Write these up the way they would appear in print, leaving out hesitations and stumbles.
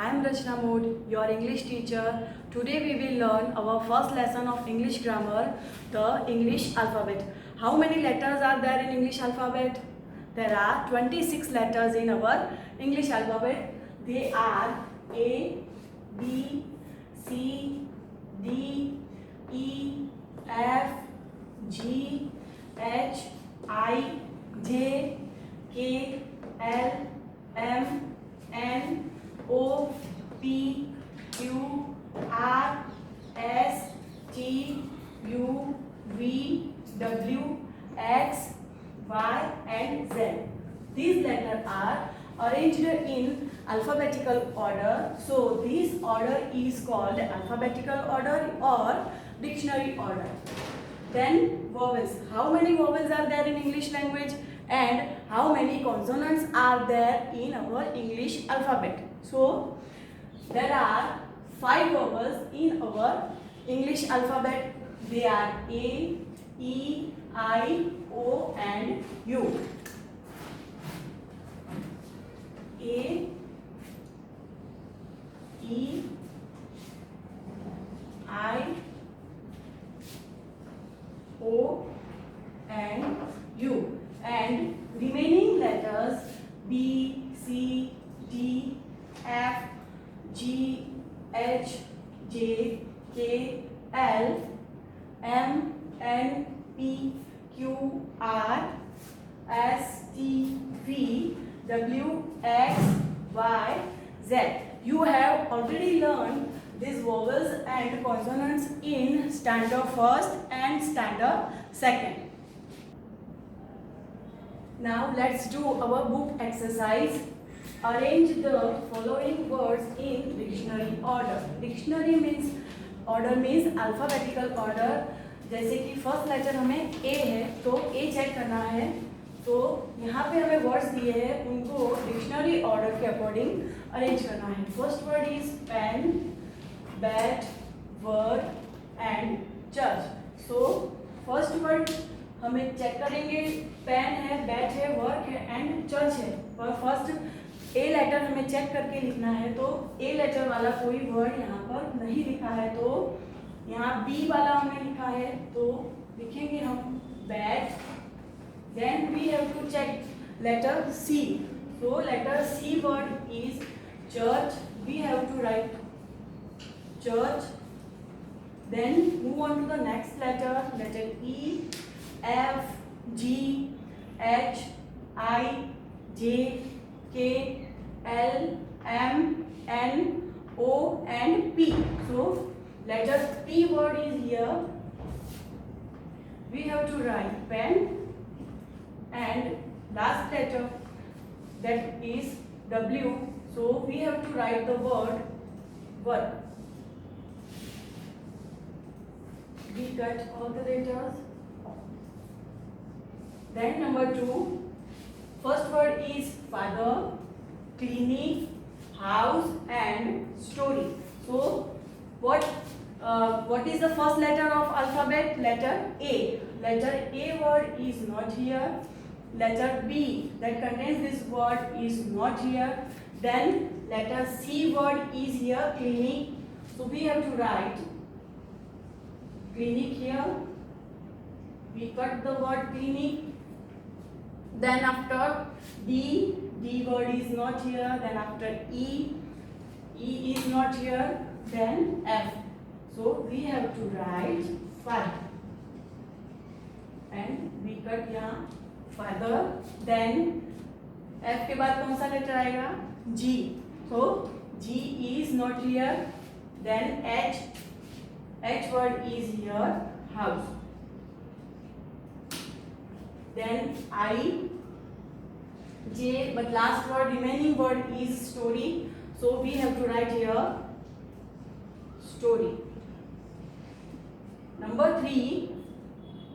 I am Rachna Mood, your English teacher. Today we will learn our first lesson of English grammar, the English alphabet. How many letters are there in English alphabet? There are 26 letters in our English alphabet. They are A, B, C, D, E, F, G, H, I, J, K, L, M, N, O, P, Q, R, S, T, U, V, W, X, Y and Z. These letters are arranged in alphabetical order. So this order is called alphabetical order or dictionary order. Then vowels. How many vowels are there in English language and how many consonants are there in our English alphabet? So there are 5 vowels in our English alphabet. They are A, E, I, O and U. A, E, I, O and U, and remaining letters B, C, D, F, G, H, J, K, L, M, N, P, Q, R, S, T, V, W, X, Y, Z. You have already learned these vowels and consonants in standard first and standard second. Now let's do our book exercise. Arrange the following words in dictionary order. Dictionary means order means alphabetical order. जैसे कि first letter हमें A है तो A check करना है, तो यहाँ पे हमें वर्ड्स दिए हैं उनको डिक्शनरी ऑर्डर के अकॉर्डिंग अरेंज करना है. First word is pen, bat, word and church. So first word हमें चेक करेंगे. पेन है, बैट है, वर्क है एंड चर्च है. पर फर्स्ट ए लेटर हमें चेक करके लिखना है, तो ए लेटर वाला कोई वर्ड यहाँ पर नहीं लिखा है, तो यहाँ बी वाला हमने लिखा है, तो लिखेंगे हम bat. Then we have to check letter C. So letter C word is church. We have to write church. Then move on to the next letter, letter E, F, G, H, I, J, K, L, M, N, O and P. So letter P word is here. We have to write pen, and last letter that is W. So we have to write the word work. We cut all the letters. Then number 2, first word is father, clinic, house and story. So what is the first letter of alphabet? Letter A. Letter A word is not here. Letter B that contains this word is not here. Then letter C word is here, clinic. So we have to write clinic here. We cut the word clinic. Then after D word is not here. Then after E is not here. Then F. So we have to write father. And we cut यहाँ father. Then F के बाद कौन सा letter आएगा? G. So G is not here. Then H word is here, house. Then I, J, but last word, remaining word is story. So we have to write here story. Number 3,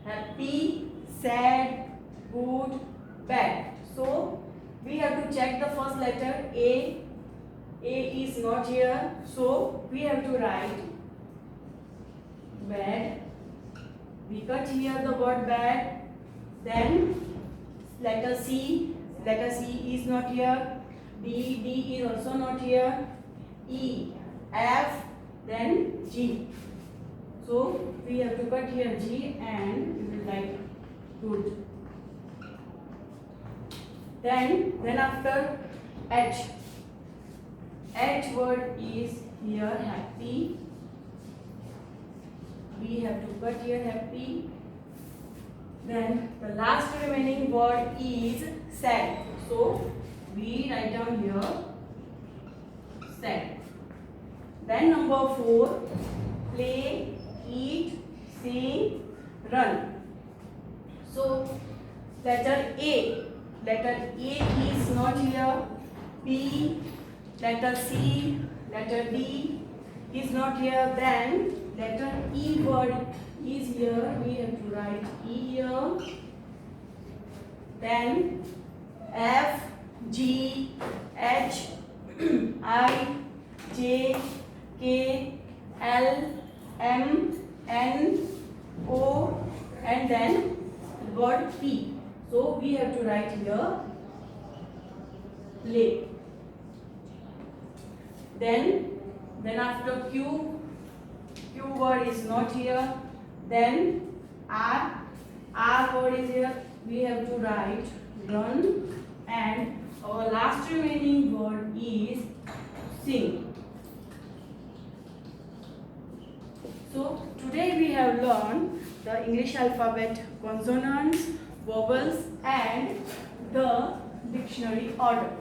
happy, sad, good, bad. So we have to check the first letter A. A is not here. So we have to write bad. We cut here the word bad. Then letter C is not here. D is also not here. E, F, then G. So we have to cut here G and we will write good. Then after H. H word is here happy. We have to cut here happy. Then the last remaining word is sad. So we write down here sad. Then number 4, play, eat, sing, run. So letter A is not here. B, letter C, letter D is not here. Then letter E word is here. We have to write E here. Then F, G, H, I, J, K, L, M, N, O, and then word P. So we have to write here play. Then after Q word is not here. Then R word is here. We have to write run, and our last remaining word is sing. So today we have learned the English alphabet consonants, vowels, and the dictionary order.